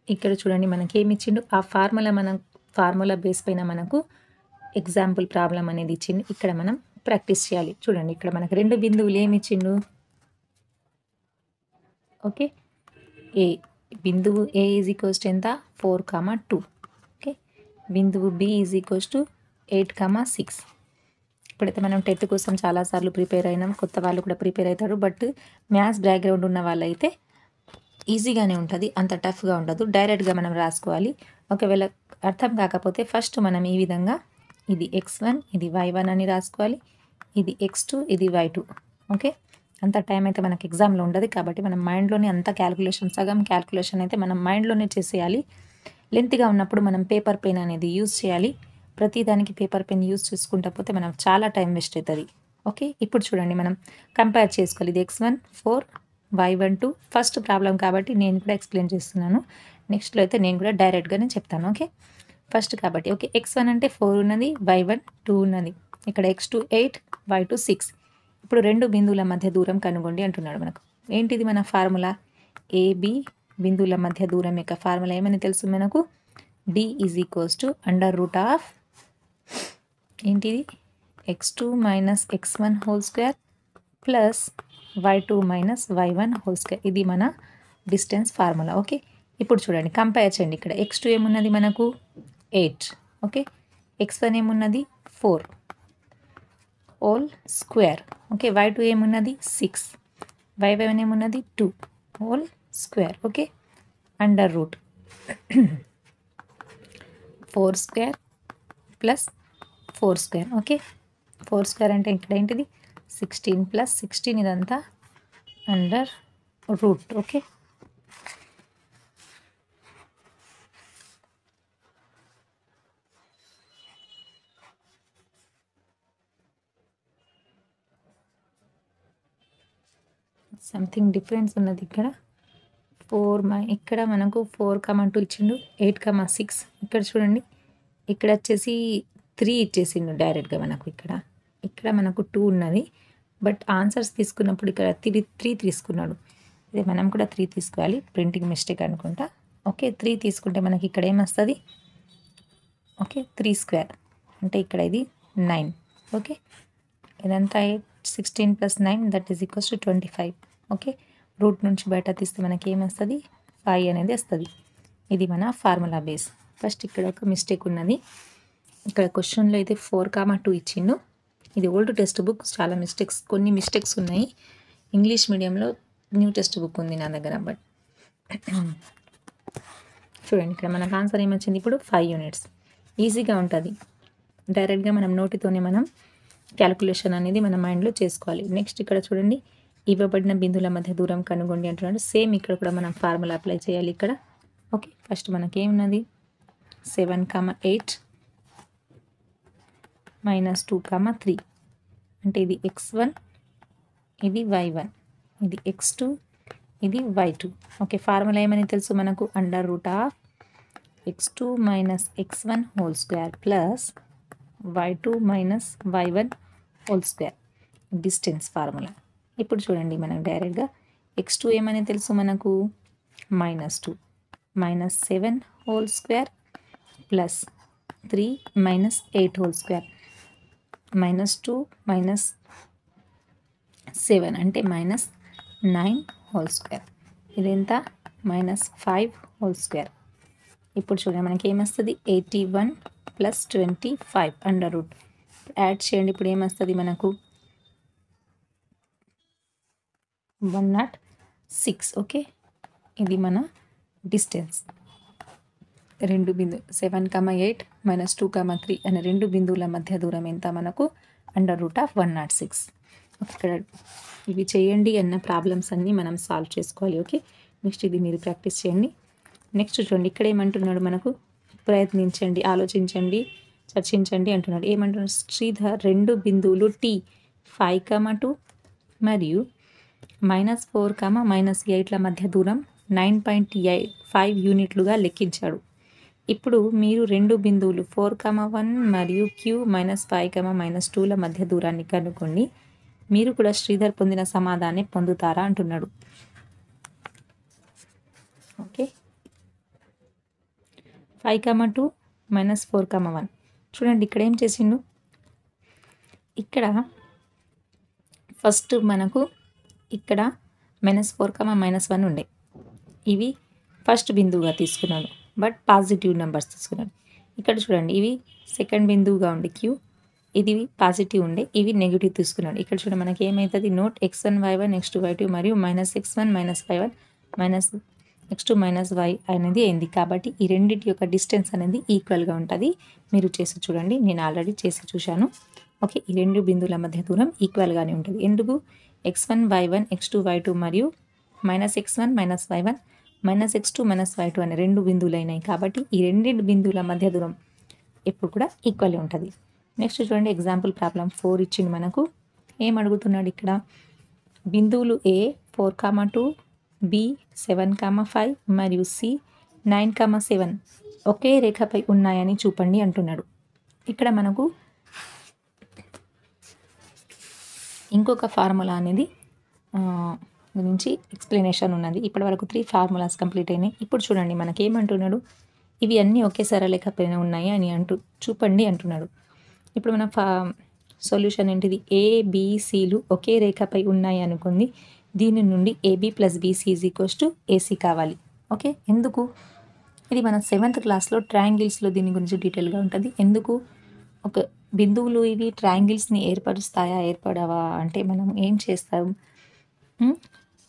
ఇక్కడ చూడండి మనకి ఏమి ఇచ్చిండు. ఆ ఫార్ములా బేస్ పైన మనకు ఎగ్జాంపుల్ ప్రాబ్లం అనేది ఇచ్చింది. ఇక్కడ మనం ప్రాక్టీస్ చేయాలి. చూడండి ఇక్కడ మనకు రెండు బిందువులు ఏమి ఇచ్చిండు. ఓకే, బిందువు ఏ ఈజ్ ఈక్వల్స్ టు ఎంత? 4,2. ఓకే, బిందువు బి ఈజ్ ఈక్వల్స్ టు 8,6. ఇప్పుడైతే మనం టెట్ కోసం చాలాసార్లు ప్రిపేర్ అయినాం, కొత్త వాళ్ళు కూడా ప్రిపేర్ అవుతారు. బట్ మ్యాథ్స్ బ్యాక్గ్రౌండ్ ఉన్న వాళ్ళైతే ఈజీగానే ఉంటుంది, అంత టఫ్గా ఉండదు. డైరెక్ట్గా మనం రాసుకోవాలి. ఒకవేళ అర్థం కాకపోతే ఫస్ట్ మనం ఈ విధంగా ఇది x1 ఇది y1 అని రాసుకోవాలి, ఇది x2 ఇది y2. ఓకే, అంత టైం అయితే మనకి ఎగ్జామ్లో ఉండదు. కాబట్టి మనం మైండ్లోనే అంత క్యాల్కులేషన్, సగం క్యాల్కులేషన్ అయితే మనం మైండ్లోనే చేసేయాలి. లెంత్గా ఉన్నప్పుడు మనం పేపర్ పెన్ అనేది యూజ్ చేయాలి. ప్రతిదానికి పేపర్ పెన్ యూజ్ చేసుకుంటా పోతే మనం చాలా టైం వేస్ట్ అవుతుంది. ఓకే, ఇప్పుడు చూడండి మనం కంపేర్ చేసుకోవాలి. ఇది x1 4 y1 2 ఫస్ట్ ప్రాబ్లం కాబట్టి నేను కూడా ఎక్స్ప్లెయిన్ చేస్తున్నాను. నెక్స్ట్లో అయితే నేను కూడా డైరెక్ట్గానే చెప్తాను. ఓకే, ఫస్ట్ కాబట్టి ఓకే, x1 అంటే 4 ఉన్నది, y1 2 ఉన్నది, ఇక్కడ x2 8 y2 6. ఇప్పుడు రెండు బిందువుల మధ్య దూరం కనుగొండి అంటున్నాడు మనకు. ఏంటిది మన ఫార్ములా? ఏబి బిందువుల మధ్య దూరం యొక్క ఫార్ములా ఏమని తెలుసు మనకు? d is equals to under root of ఏంటిది x2 minus x1 whole square plus y2 minus y1 whole square. ఇది మన డిస్టెన్స్ ఫార్ములా. ఓకే, ఇప్పుడు చూడండి కంపేర్ చేయండి. ఇక్కడ x2 ఏమున్నది మనకు 8. ఓకే, x1 ఏమున్నది 4 హోల్ స్క్వేర్. ఓకే, y2 ఏమున్నది 6, y1 ఏమున్నది 2 whole square. Okay, under root 4 square plus 4 square. Okay, 4 square అంటే ఇక్కడ ఏంటిది 16 ప్లస్ 16, ఇదంతా under root. Okay, something difference ఉన్నది ఇక్కడ. ఇక్కడ మనకు 4,2 ఇచ్చిండు, 8,6. ఇక్కడ చూడండి, ఇక్కడ వచ్చేసి 3 ఇచ్చేసిండు డైరెక్ట్గా మనకు. ఇక్కడ మనకు 2 ఉన్నది, బట్ ఆన్సర్స్ తీసుకున్నప్పుడు ఇక్కడ 3 తీసుకున్నాడు. ఇది మనం కూడా 3 తీసుకోవాలి, ప్రింటింగ్ మిస్టేక్ అనుకుంటా. ఓకే, 3 తీసుకుంటే మనకి ఇక్కడ ఏమొస్తుంది? ఓకే, 3 స్క్వేర్ అంటే ఇక్కడ ఇది 9. ఓకే, ఇదంతా 16 plus 9 that is equals to 25. Okay, root నుంచి బయట తీస్తే మనకి ఏమొస్తుంది? 5 అనేది వస్తుంది. ఇది మన ఫార్ములా బేస్. ఫస్ట్ ఇక్కడ ఒక మిస్టేక్ ఉన్నది. ఇక్కడ క్వశ్చన్లో అయితే 4,2 ఇచ్చిండు. ఇది ఓల్డ్ టెక్స్ట్ బుక్, చాలా కొన్ని మిస్టేక్స్ ఉన్నాయి. ఇంగ్లీష్ మీడియంలో న్యూ టెక్స్ట్ బుక్ ఉంది నా దగ్గర. బట్ చూడండి ఇక్కడ మనకు ఆన్సర్ ఏమొచ్చింది? ఇప్పుడు 5 యూనిట్స్. ఈజీగా ఉంటుంది. డైరెక్ట్గా మనం నోటితోనే మనం క్యాలిక్యులేషన్ అనేది మన మైండ్లో చేసుకోవాలి. నెక్స్ట్ ఇక్కడ చూడండి, ఇవ్వబడిన బిందువుల మధ్య దూరం కనుగొండి అంటున్నాడు. సేమ్ ఇక్కడ కూడా మనం ఫార్ములా అప్లై చేయాలి ఇక్కడ. ఓకే, ఫస్ట్ మనకి ఏమున్నది? 7,8 మైనస్ 2,3 అంటే ఇది x1 ఇది y1 ఇది x2 ఇది y2. ఓకే, ఫార్ములా ఏమని తెలుసు మనకు? Under root of x2 minus x1 whole square plus y2 minus y1 whole square, distance formula. ఇప్పుడు చూడండి మనం డైరెక్ట్గా x2 ఏమని తెలుసు మనకు? -2 -7 whole square plus 3 -8 whole square -2 -7 అంటే -9 హోల్ స్క్వేర్. ఇదెంత? -5 హోల్ స్క్వేర్. ఇప్పుడు చూడండి మనకి ఏమొస్తుంది? 81 + 25 అండర్ రూట్. యాడ్ చేయండి. ఇప్పుడు ఏమొస్తుంది మనకు? 106. ఓకే, ఇది మన డిస్టెన్స్. 7, 8 -2, 3 అనే 2 బిందువుల మధ్య దూరం ఎంత మనకు? √106. ఇక్కడ ఇవి చేయండి అన్న ప్రాబ్లమ్స్ అన్నీ మనం సాల్వ్ చేసుకోవాలి. ఓకే, నెక్స్ట్ ఇది మీరు ప్రాక్టీస్ చేయండి. నెక్స్ట్ చూడండి ఇక్కడ ఏమంటున్నాడు మనకు? ప్రయత్నించండి, ఆలోచించండి, చర్చించండి అంటున్నాడు. ఏమంటున్నాడు? శ్రీధర్ 2 బిందువులు T 5, 2 మరియు -4, -8ల మధ్య దూరం 9.5 యూనిట్లుగా లెక్కించాడు. ఇప్పుడు మీరు 2 బిందువులు 4, 1 మరియు Q -5, -2ల మధ్య దూరాన్ని కనుక్కోండి. మీరు కూడా శ్రీధర్ పొందిన సమాధానాన్ని పొందుతారా అంటున్నాడు. ఓకే, 5, 2 -4, 1. చూడండి ఇక్కడ ఏం చేసిండు? ఇక్కడ ఫస్ట్ మనకు ఇక్కడ -4, -1 ఉండే. ఇవి ఫస్ట్ బిందువుగా తీసుకున్నాడు, బట్ పాజిటివ్ నెంబర్స్ తీసుకున్నాడు. ఇక్కడ చూడండి ఇవి సెకండ్ బిందువుగా ఉండే Q, ఇది పాజిటివ్ ఉండే, ఇవి నెగిటివ్ తీసుకున్నాడు. ఇక్కడ చూడండి మనకి ఏమవుతుంది? Note x1, y1, x2, y2 మరియు -x1, -y1, -x2, -y అనేది అయింది. కాబట్టి ఈ రెండింటి యొక్క డిస్టెన్స్ అనేది ఈక్వల్గా ఉంటుంది. మీరు చేసి చూడండి, నేను ఆల్రెడీ చేసి చూశాను. ఓకే, ఈ 2 బిందువుల మధ్య దూరం ఈక్వల్గానే ఉంటుంది. ఎందుకు? x1, y1, x2, y2 మరియు -x1, -y1, -x2, -y2 అనే 2 బిందువులు అయినాయి. కాబట్టి ఈ 2 బిందువుల మధ్య దూరం ఎప్పుడు కూడా ఈక్వల్ ఉంటుంది. నెక్స్ట్ చూడండి ఎగ్జాంపుల్ ప్రాబ్లం 4 ఇచ్చింది మనకు. ఏం అడుగుతున్నాడు ఇక్కడ? బిందువులు A 4, 2, B 7, 5 మరియు C 9, 7 ఒకే రేఖపై ఉన్నాయని చూపండి అంటున్నాడు. ఇక్కడ మనకు ఇంకొక ఫార్ములా అనేది గురించి ఎక్స్ప్లెనేషన్ ఉన్నది. ఇప్పటి వరకు 3 ఫార్ములాస్ కంప్లీట్ అయినాయి. ఇప్పుడు చూడండి మనకి ఏమంటున్నాడు? ఇవి అన్నీ ఒకే సరళరేఖపైన ఉన్నాయి అని చూపండి అంటున్నాడు. ఇప్పుడు మన సొల్యూషన్ ఏంటిది? ABCలు ఒకే రేఖపై ఉన్నాయి అనుకుంది. దీని నుండి AB + BC = AC కావాలి. ఓకే, ఎందుకు? ఇది మన 7th క్లాస్లో ట్రయాంగిల్స్లో దీని గురించి డీటెయిల్గా ఉంటుంది. ఎందుకు? ఒక బిందువులు ఇవి ట్రయాంగిల్స్ని ఏర్పరుస్తాయా, ఏర్పడవా అంటే మనం ఏం చేస్తాం?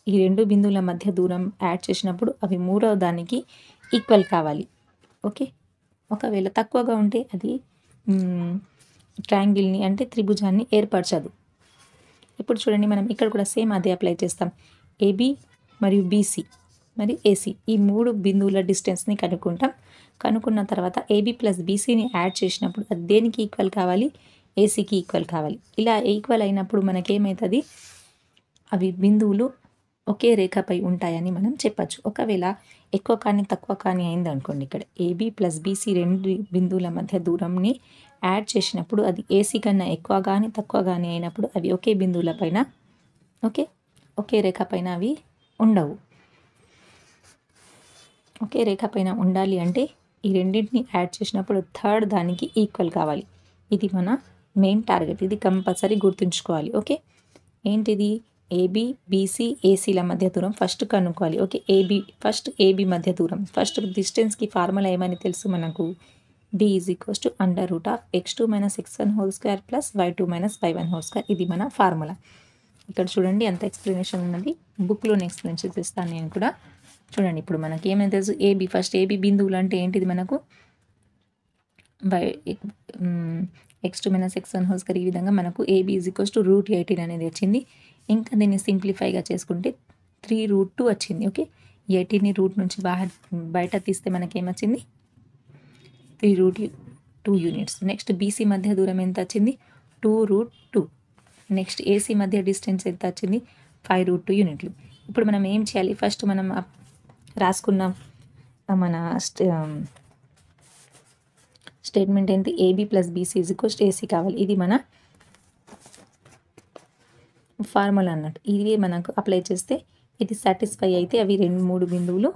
ఈ 2 బిందువుల మధ్య దూరం యాడ్ చేసినప్పుడు అవి మూడవ దానికి ఈక్వల్ కావాలి. ఓకే, ఒకవేళ తక్కువగా ఉంటే అది ట్రయాంగిల్ని అంటే త్రిభుజాన్ని ఏర్పరచదు. ఇప్పుడు చూడండి మనం ఇక్కడ కూడా సేమ్ అదే అప్లై చేస్తాం. AB మరియు BC మరియు AC ఈ 3 బిందువుల డిస్టెన్స్ని కనుక్కుంటాం. కనుక్కున్న తర్వాత AB + BCని యాడ్ చేసినప్పుడు అది దేనికి ఈక్వల్ కావాలి? ACకి ఈక్వల్ కావాలి. ఇలా ఈక్వల్ అయినప్పుడు మనకేమవుతుంది? అవి బిందువులు ఒకే రేఖపై ఉంటాయని మనం చెప్పచ్చు. ఒకవేళ ఎక్కువ కానీ తక్కువ కానీ అయింది అనుకోండి, ఇక్కడ AB + BC 2 బిందువుల మధ్య దూరంని యాడ్ చేసినప్పుడు అది AC కన్నా ఎక్కువ కానీ తక్కువ కానీ అయినప్పుడు అవి ఒకే బిందువుల పైన ఒకే రేఖ పైన అవి ఉండవు. ఒకే రేఖ పైన ఉండాలి అంటే ఈ రెండింటిని యాడ్ చేసినప్పుడు థర్డ్ దానికి ఈక్వల్ కావాలి. ఇది మన మెయిన్ టార్గెట్. ఇది కంపల్సరీ గుర్తుంచుకోవాలి. ఓకే, ఏంటిది? AB, BC, ACల మధ్య దూరం ఫస్ట్ కనుక్కోవాలి. ఓకే, AB మధ్య దూరం ఫస్ట్ డిస్టెన్స్కి ఫార్ములా ఏమని తెలుసు మనకు? D = √(x2 - x1) + y2 - y1 2. ఇది మన ఫార్ములా. ఇక్కడ చూడండి ఎంత ఎక్స్ప్లెనేషన్ ఉన్నది. బుక్లోనే ఎక్స్ప్లెయిన్ చేస్తాను నేను కూడా. చూడండి ఇప్పుడు మనకి ఏమైనా తెలుసు? ఫస్ట్ AB బిందువులు అంటే ఏంటిది మనకు? x2 - x1 2 ఈ విధంగా మనకు AB = √18 అనేది వచ్చింది. ఇంకా దీన్ని సింప్లిఫైగా చేసుకుంటే 3√2 వచ్చింది. ఓకే, 18ని రూట్ నుంచి బయట తీస్తే మనకేమొచ్చింది? 3√2 యూనిట్స్. నెక్స్ట్ BC మధ్య దూరం ఎంత వచ్చింది? 2√2. నెక్స్ట్ AC మధ్య డిస్టెన్స్ ఎంత వచ్చింది? 5√2 యూనిట్లు. ఇప్పుడు మనం ఏం చేయాలి? ఫస్ట్ మనం రాసుకున్న మన స్టేట్మెంట్ ఏంటి? AB + BC = AC కావాలి. ఇది మన ఫార్ములా అన్నట్టు. ఇది మనకు అప్లై చేస్తే ఇది సాటిస్ఫై అయితే అవి 2-3 బిందువులు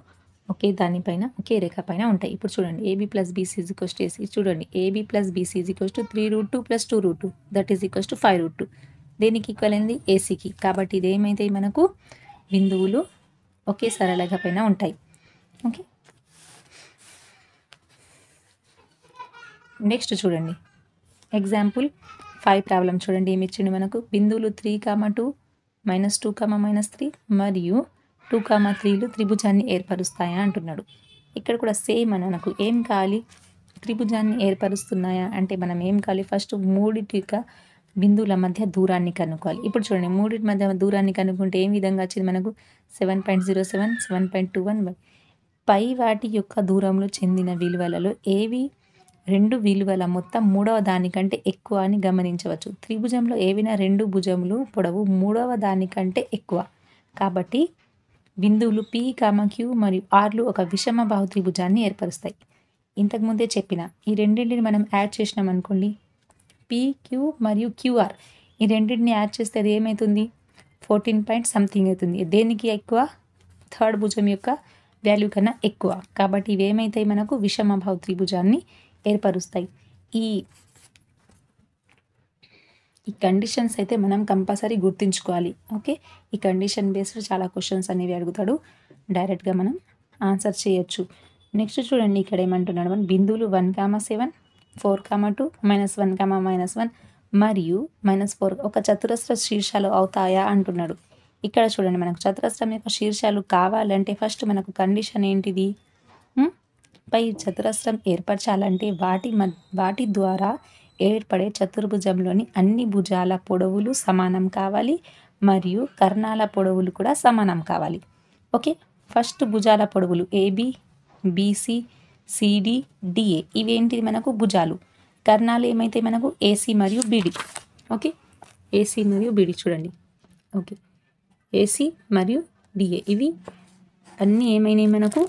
ఒకే దానిపైన ఒకే రేఖ పైన ఉంటాయి. ఇప్పుడు చూడండి AB plus BC is equals to AC. చూడండి AB plus BC is equals to 3√2 + 2√2 that is equals to 5√2. దేనికి ఈక్వల్ అయింది? ఏసీకి. కాబట్టి ఇది ఏమైతాయి మనకు బిందువులు ఒకే సరళరేఖ పైన ఉంటాయి. ఓకే, నెక్స్ట్ చూడండి ఎగ్జాంపుల్ 5 ప్రాబ్లం చూడండి. ఏమి ఇచ్చిండు మనకు? బిందువులు 3,2 -2, -3 మరియు 2, 3లు త్రిభుజాన్ని ఏర్పరుస్తాయా అంటున్నాడు. ఇక్కడ కూడా సేమ్ అని మనకు ఏం కావాలి? త్రిభుజాన్ని ఏర్పరుస్తున్నాయా అంటే మనం ఏం కావాలి? ఫస్ట్ మూడిటి యొక్క బిందువుల మధ్య దూరాన్ని కనుక్కోవాలి. ఇప్పుడు చూడండి మూడింటి మధ్య దూరాన్ని కనుక్కుంటే ఏం విధంగా వచ్చింది మనకు? 7.07, 7.21. పై వాటి యొక్క దూరంలో చెందిన విలువలలో ఏవి 2 విలువల మొత్తం మూడవ దానికంటే ఎక్కువ అని గమనించవచ్చు. త్రిభుజంలో ఏవైనా 2 భుజములు పొడవు మూడవ దానికంటే ఎక్కువ. కాబట్టి బిందువులు P, Q మరియు Rలు ఒక విషమ బాహు త్రిభుజాన్ని ఏర్పరుస్తాయి. ఇంతకుముందే చెప్పిన ఈ రెండింటిని మనం యాడ్ చేసినాం అనుకోండి, PQ మరియు QR, ఈ రెండింటిని యాడ్ చేస్తే అది ఏమవుతుంది? 14 పాయింట్ సంథింగ్ అవుతుంది. దేనికి ఎక్కువ? థర్డ్ భుజం యొక్క వాల్యూ కన్నా ఎక్కువ. కాబట్టి ఇవి ఏమవుతాయి మనకు? విషమ బాహు త్రిభుజాన్ని ఏర్పరుస్తాయి. ఈ కండిషన్స్ అయితే మనం కంపల్సరీ గుర్తుంచుకోవాలి. ఓకే, ఈ కండిషన్ బేస్డ్ చాలా క్వశ్చన్స్ అనేవి అడుగుతాడు, డైరెక్ట్గా మనం ఆన్సర్ చేయొచ్చు. నెక్స్ట్ చూడండి ఇక్కడ ఏమంటున్నాడు? మనం బిందువులు 1,7, 4,2, -1, -1 మరియు -4 ఒక చతురస్ర శీర్షాలు అవుతాయా అంటున్నాడు. ఇక్కడ చూడండి మనకు చతురస్రం యొక్క శీర్షాలు కావాలంటే ఫస్ట్ మనకు కండిషన్ ఏంటిది? పై చతురస్రం ఏర్పరచాలంటే వాటి ద్వారా ఏర్పడే చతుర్భుజంలోని అన్ని భుజాల పొడవులు సమానం కావాలి మరియు కర్ణాల పొడవులు కూడా సమానం కావాలి. ఓకే, ఫస్ట్ భుజాల పొడవులు ఏబి, బీసీ, సిడి, డిఏ ఇవేంటిది మనకు? భుజాలు. కర్ణాలు ఏమైతే మనకు? ఏసీ మరియు బీడి. ఓకే, ఏసీ మరియు బీడి చూడండి. ఓకే, ఏసీ మరియు డిఏ ఇవి అన్నీ ఏమైనాయి మనకు?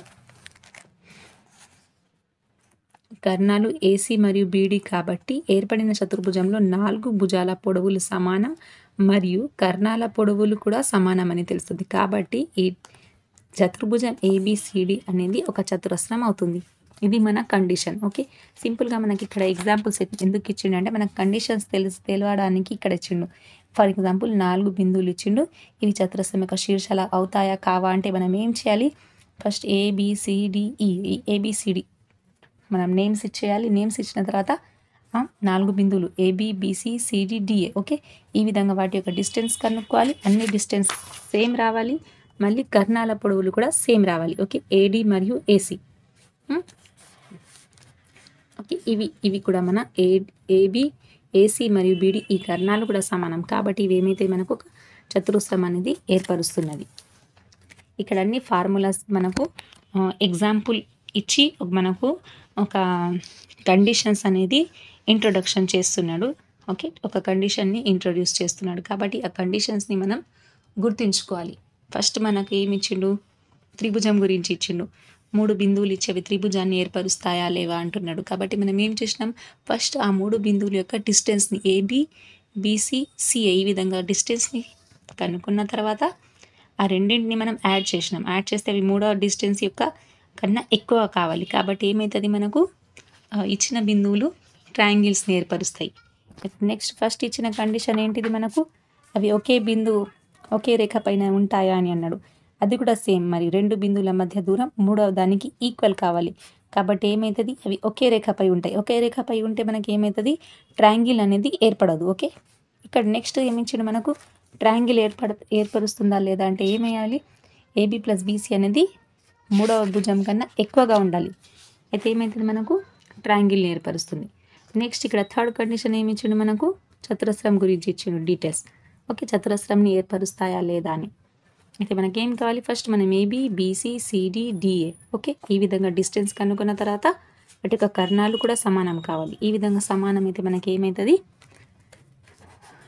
కర్ణాలు ఏసీ మరియు బీడీ. కాబట్టి ఏర్పడిన చతుర్భుజంలో 4 భుజాల పొడవులు సమానం మరియు కర్ణాల పొడవులు కూడా సమానం అని తెలుస్తుంది. కాబట్టి ఈ చతుర్భుజం ఏబిసిడి అనేది ఒక చతురస్రం అవుతుంది. ఇది మన కండిషన్. ఓకే, సింపుల్గా మనకి ఇక్కడ ఎగ్జాంపుల్స్ ఎందుకు ఇచ్చిండు అంటే మనకు కండిషన్స్ తెలియడానికి ఇక్కడ ఇచ్చిండు. ఫర్ ఎగ్జాంపుల్ 4 బిందువులు ఇచ్చిండు. ఇవి చతురస్రం యొక్క శీర్షాలు అవుతాయా కావా అంటే మనం ఏం చేయాలి? ఫస్ట్ ఏబిసిడిఈ ఏబిసిడి మనం నేమ్స్ ఇచ్చేయాలి. నేమ్స్ ఇచ్చిన తర్వాత 4 బిందువులు A B, B C, C D, D A. Okay, ఈ విధంగా వాటి యొక్క డిస్టెన్స్ కనుక్కోవాలి. అన్ని డిస్టెన్స్ సేమ్ రావాలి. మళ్ళీ కర్ణాల పొడవులు కూడా సేమ్ రావాలి. ఓకే, ఏడి మరియు ఏసీ. ఓకే, ఇవి కూడా మన ఏబి, ఏసీ మరియు బీడి ఈ కర్ణాలు కూడా సమానం. కాబట్టి ఇవి ఏమైతే మనకు ఒక చతురస్రం అనేది ఏర్పరుస్తున్నది. ఇక్కడ అన్ని ఫార్ములాస్ మనకు ఎగ్జాంపుల్ ఇచ్చి మనకు ఒక కండిషన్స్ అనేది ఇంట్రొడక్షన్ చేస్తున్నాడు. ఓకే, ఒక కండిషన్ని ఇంట్రొడ్యూస్ చేస్తున్నాడు. కాబట్టి ఆ కండిషన్స్ని మనం గుర్తుంచుకోవాలి. ఫస్ట్ మనకు ఏమి ఇచ్చిండు? త్రిభుజం గురించి ఇచ్చిండు. 3 బిందువులు ఇచ్చేవి త్రిభుజాన్ని ఏర్పరుస్తాయా లేవా అంటున్నాడు. కాబట్టి మనం ఏం చేసినాం? ఫస్ట్ ఆ 3 బిందువుల యొక్క డిస్టెన్స్ని ఏబి, బీసీ, సిఏ ఈ విధంగా డిస్టెన్స్ని కనుక్కున్న తర్వాత ఆ రెండింటిని మనం యాడ్ చేసినాం. యాడ్ చేస్తే అవి మూడవ డిస్టెన్స్ యొక్క కన్నా ఎక్కువ కావాలి. కాబట్టి ఏమవుతుంది మనకు? ఇచ్చిన బిందువులు ట్రయాంగిల్స్ని ఏర్పరుస్తాయి. నెక్స్ట్ ఫస్ట్ ఇచ్చిన కండిషన్ ఏంటిది మనకు? అవి ఒకే రేఖ పైన ఉంటాయా అని అన్నాడు. అది కూడా సేమ్. మరి 2 బిందువుల మధ్య దూరం మూడవ దానికి ఈక్వల్ కావాలి. కాబట్టి ఏమవుతుంది? అవి ఒకే రేఖపై ఉంటాయి. ఒకే రేఖపై ఉంటే మనకి ఏమవుతుంది? ట్రయాంగిల్ అనేది ఏర్పడదు. ఓకే, ఇక్కడ నెక్స్ట్ ఏమిచ్చిండు మనకు? ట్రయాంగిల్ ఏర్పరుస్తుందా లేదా అంటే ఏమేయాలి? ఏబి ప్లస్ బీసీ అనేది మూడవ భుజం కన్నా ఎక్కువగా ఉండాలి. అయితే ఏమవుతుంది మనకు? ట్రయాంగిల్ని ఏర్పరుస్తుంది. నెక్స్ట్ ఇక్కడ థర్డ్ కండిషన్ ఏమి ఇచ్చిండు మనకు? చతురస్రం గురించి ఇచ్చిండు డీటెయిల్స్. ఓకే, చతురస్రంని ఏర్పరుస్తాయా లేదా అని. అయితే మనకేం కావాలి? ఫస్ట్ మనం A B, B C, C D, D A. Okay, ఈ విధంగా డిస్టెన్స్ కనుక్కున్న తర్వాత వాటి యొక్క కర్ణాలు కూడా సమానం కావాలి. ఈ విధంగా సమానం అయితే మనకి ఏమవుతుంది?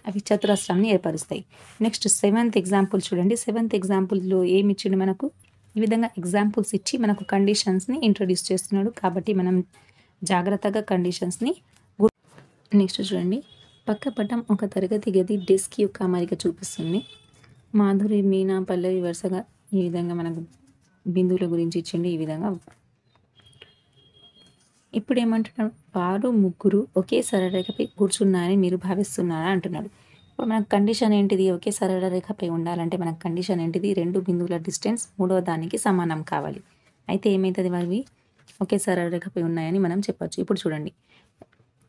అవి చతురస్రాన్ని ఏర్పరుస్తాయి. నెక్స్ట్ 7th ఎగ్జాంపుల్ చూడండి. 7th ఎగ్జాంపుల్లో ఏమి ఇచ్చిండు మనకు? ఈ విధంగా ఎగ్జాంపుల్స్ ఇచ్చి మనకు కండిషన్స్ని ఇంట్రొడ్యూస్ చేస్తున్నాడు. కాబట్టి మనం జాగ్రత్తగా కండిషన్స్ని నెక్స్ట్ చూడండి. పక్క పటం ఒక తరగతి గది డెస్క్ యొక్క అమరిక చూపిస్తుంది. మాధురి, మీనా, పల్లవి వరుసగా ఈ విధంగా మనకు బిందువుల గురించి ఇచ్చిండు. ఈ విధంగా ఇప్పుడు ఏమంటున్నాడు, వారు ముగ్గురు ఒకే సరళ రేఖపై కూర్చున్నారని మీరు భావిస్తున్నారా అంటున్నాడు. ఇప్పుడు మనకు కండిషన్ ఏంటిది, ఒకే సరళ రేఖపై ఉండాలంటే మనకు కండిషన్ ఏంటిది, రెండు బిందువుల డిస్టెన్స్ మూడవ దానికి సమానం కావాలి. అయితే ఏమవుతుంది, అవి ఒకే సరళ రేఖపై ఉన్నాయని మనం చెప్పొచ్చు. ఇప్పుడు చూడండి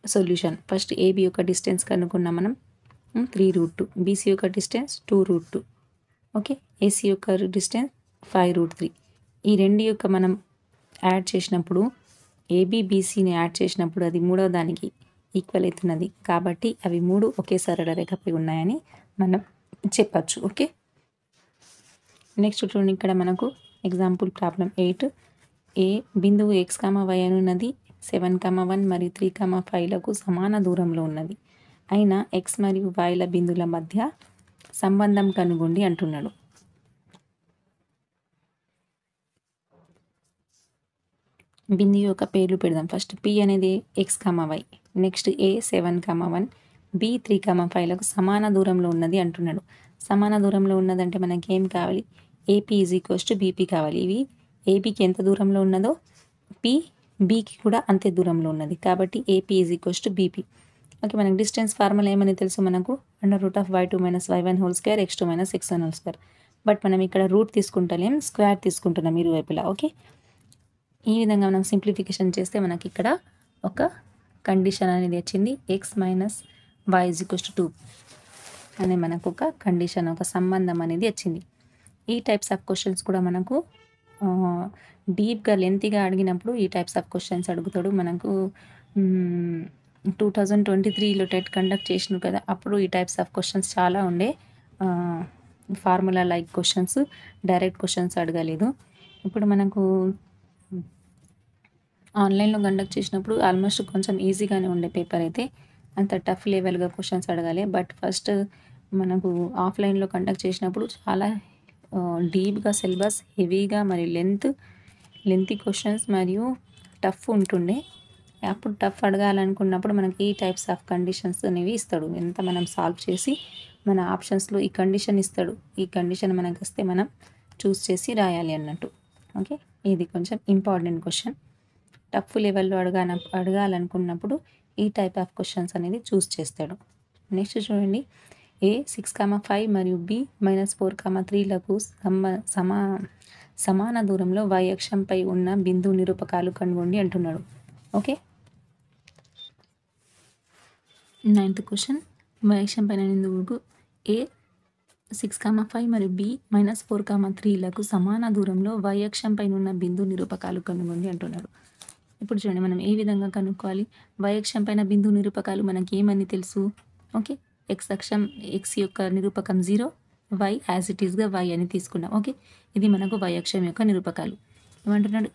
సొల్యూషన్. ఫస్ట్ ఏబి యొక్క డిస్టెన్స్ కనుక్కున్నాం మనం 3√2, బీసీ యొక్క డిస్టెన్స్ 2√2, ఓకే, ఏసీ యొక్క డిస్టెన్స్ 5√3. ఈ రెండు యొక్క మనం యాడ్ చేసినప్పుడు ఏబిబిసిని యాడ్ చేసినప్పుడు అది మూడవ దానికి ఈక్వల్ అవుతున్నది. కాబట్టి అవి మూడు ఒకే సరళ రేఖపై ఉన్నాయని మనం చెప్పచ్చు. ఓకే, నెక్స్ట్ చూడండి, ఇక్కడ మనకు ఎగ్జాంపుల్ ప్రాబ్లం 8. ఏ బిందువు x, y అని ఉన్నది 7,1 మరియు 3,5లకు సమాన దూరంలో ఉన్నది. అయినా x మరియు yల బిందువుల మధ్య సంబంధం కనుగొండి అంటున్నాడు. బిందువు యొక్క పేర్లు పెడదాం. ఫస్ట్ P అనేది x, y, next A 7,1, B 3,5లకు సమాన దూరంలో ఉన్నది అంటున్నాడు. సమాన దూరంలో ఉన్నదంటే మనకి ఏం కావాలి, AP = BP కావాలి. ఇవి ఏబికి ఎంత దూరంలో ఉన్నదో P Bకి కూడా అంతే దూరంలో ఉన్నది. కాబట్టి AP = BP. ఓకే, మనకు డిస్టెన్స్ ఫార్ములా ఏమని తెలుసు మనకు, √y2 - y1² x2 - x1². But మనం ఇక్కడ రూట్ తీసుకుంటలేం, స్క్వేర్ తీసుకుంటున్నాం ఇరువైపులా. ఓకే, ఈ విధంగా మనం సింప్లిఫికేషన్ చేస్తే మనకి ఇక్కడ ఒక కండిషన్ అనేది వచ్చింది, x - y = 2 అనే మనకు ఒక కండిషన్, ఒక సంబంధం అనేది వచ్చింది. ఈ టైప్స్ ఆఫ్ క్వశ్చన్స్ కూడా మనకు డీప్గా లెంతీగా అడిగినప్పుడు ఈ టైప్స్ ఆఫ్ క్వశ్చన్స్ అడుగుతాడు. మనకు 2023లో టెట్ కండక్ట్ చేసినారు కదా, అప్పుడు ఈ టైప్స్ ఆఫ్ క్వశ్చన్స్ చాలా ఉండే. Formula like questions, direct questions అడగలేదు. ఇప్పుడు మనకు ఆన్లైన్లో కండక్ట్ చేసినప్పుడు ఆల్మోస్ట్ కొంచెం ఈజీగానే ఉండే పేపర్, అయితే అంత టఫ్ లెవెల్గా క్వశ్చన్స్ అడగాలి. బట్ ఫస్ట్ మనకు ఆఫ్లైన్లో కండక్ట్ చేసినప్పుడు చాలా డీప్గా సిలబస్, హెవీగా మరియు లెంతీ క్వశ్చన్స్ మరియు టఫ్ ఉంటుండే. అప్పుడు టఫ్ అడగాలనుకున్నప్పుడు మనకి ఈ టైప్స్ ఆఫ్ కండిషన్స్ అనేవి ఇస్తాడు. ఎంత మనం సాల్వ్ చేసి మన ఆప్షన్స్లో ఈ కండిషన్ ఇస్తాడు, ఈ కండిషన్ మనకు వస్తే మనం చూస్ చేసి రాయాలి అన్నట్టు. ఓకే, ఇది కొంచెం ఇంపార్టెంట్ క్వశ్చన్. టఫ్ లెవెల్లో అడగాలనుకున్నప్పుడు ఈ టైప్ ఆఫ్ క్వశ్చన్స్ అనేది చూస్ చేస్తాడు. నెక్స్ట్ చూడండి, A 6,5 మరియు B -4,3లకు సమాన దూరంలో y అక్షంపై ఉన్న బిందువు నిరూపకాలు కనుగొండి అంటున్నాడు. ఓకే, 9th క్వశ్చన్, y అక్షం పైన బిందువుకు A 6,5 మరియు B -4,3లకు సమాన దూరంలో y అక్షంపై ఉన్న బిందువు నిరూపకాలు కనుగొండి అంటున్నాడు. ఇప్పుడు చూడండి, మనం ఏ విధంగా కనుక్కోవాలి, y అక్షం పైన బిందువు నిరూపకాలు మనకి ఏమని తెలుసు. ఓకే, x యొక్క నిరూపకం 0, y యాజ్ ఇట్ ఈస్గా y అని తీసుకున్నాం. ఓకే, ఇది మనకు y అక్షం యొక్క నిరూపకాలు. ఏమంటున్నాడు,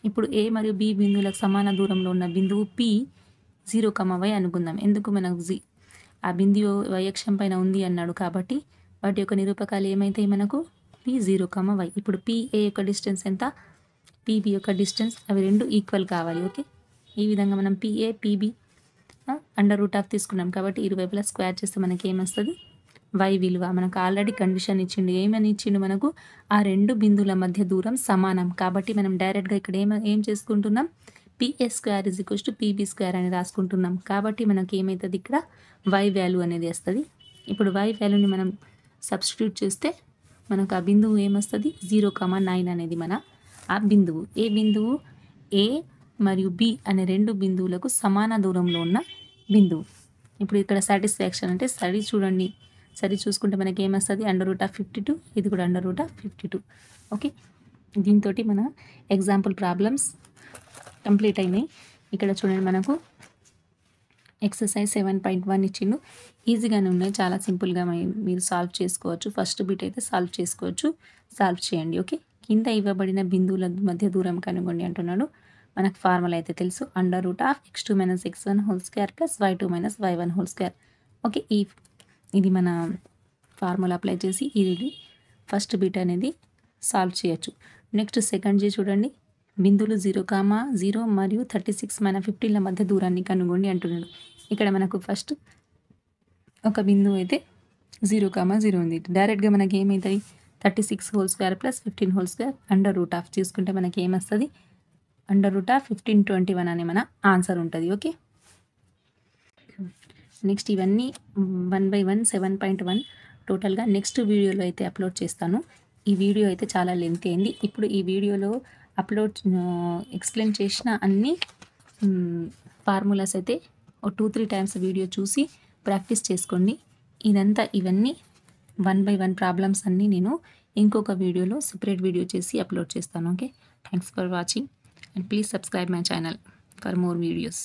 ఇప్పుడు A మరియు B బిందువులకు సమాన దూరంలో ఉన్న బిందువు P 0, y అనుకుందాం. ఎందుకు, మనకు ఆ బిందువు y అక్షం పైన ఉంది అన్నాడు కాబట్టి వాటి యొక్క నిరూపకాలు ఏమైతాయి మనకు, P 0, y. ఇప్పుడు PA యొక్క డిస్టెన్స్ ఎంత, PB యొక్క డిస్టెన్స్, అవి రెండు ఈక్వల్ కావాలి. ఓకే, ఈ విధంగా మనం PA PB √2 తీసుకున్నాం కాబట్టి ఇరువైపులా స్క్వేర్ చేస్తే మనకి ఏమొస్తుంది, y విలువ. మనకు ఆల్రెడీ కండిషన్ ఇచ్చిండు, ఏమని ఇచ్చిండు మనకు, ఆ రెండు బిందువుల మధ్య దూరం సమానం. కాబట్టి మనం డైరెక్ట్గా ఇక్కడ ఏం చేసుకుంటున్నాం, PA² = PB² అని రాసుకుంటున్నాం. కాబట్టి మనకి ఏమవుతుంది, ఇక్కడ y వాల్యూ అనేది వస్తుంది. ఇప్పుడు y వాల్యూని మనం సబ్స్టిట్యూట్ చేస్తే మనకు ఆ బిందువు ఏమొస్తుంది, 0,9 అనేది మన ఆ బిందువు. ఏ బిందువు, A మరియు B అనే రెండు బిందువులకు సమాన దూరంలో ఉన్న బిందువు. ఇప్పుడు ఇక్కడ సాటిస్ఫాక్షన్ అంటే సరి చూసుకుంటే మనకి ఏమొస్తుంది, √52, ఇది కూడా √52. ఓకే, దీంతో మన ఎగ్జాంపుల్ ప్రాబ్లమ్స్ కంప్లీట్ అయినాయి. ఇక్కడ చూడండి, మనకు ఎక్సర్సైజ్ 7.1 ఇచ్చిండు. ఈజీగానే ఉన్నాయి, చాలా సింపుల్గా మీరు సాల్వ్ చేసుకోవచ్చు. ఫస్ట్ బిట్ అయితే సాల్వ్ చేయండి. ఓకే, కింద ఇవ్వబడిన బిందువుల మధ్య దూరం కనుగొండి అంటున్నాడు. మనకు ఫార్ములా అయితే తెలుసు, √x2 - x1² + y2 - y1². Okay, ఇది మన ఫార్ములా అప్లై చేసి ఇది ఫస్ట్ బిట్ అనేది సాల్వ్ చేయొచ్చు. నెక్స్ట్ సెకండ్ చూడండి, బిందువులు 0, మరియు 36 - 15ల మధ్య దూరాన్ని కనుగొండి అంటున్నాడు. ఇక్కడ మనకు ఫస్ట్ ఒక బిందువు అయితే 0, ఉంది. డైరెక్ట్గా మనకి ఏమవుతాయి, 36 whole square plus 15 whole square under root of చూసుకుంటే మనకి ఏమొస్తుంది అండర్ రూట్ ఆఫ్ 1521 అనే మన ఆన్సర్ ఉంటుంది. ఓకే, నెక్స్ట్ ఇవన్నీ 1/1 7.1 టోటల్గా నెక్స్ట్ వీడియోలో అయితే అప్లోడ్ చేస్తాను. ఈ వీడియో అయితే చాలా లెంత్ అయింది. ఇప్పుడు ఈ వీడియోలో ఎక్స్ప్లెయిన్ చేసిన అన్ని ఫార్ములాస్ అయితే ఒక 2-3 టైమ్స్ వీడియో చూసి ప్రాక్టీస్ చేసుకోండి. ఇవన్నీ 1/1 ప్రాబ్లమ్స్ అన్నీ నేను ఇంకొక వీడియోలో సెపరేట్ వీడియో చేసి అప్లోడ్ చేస్తాను. Okay, thanks for watching and please subscribe my channel for more videos.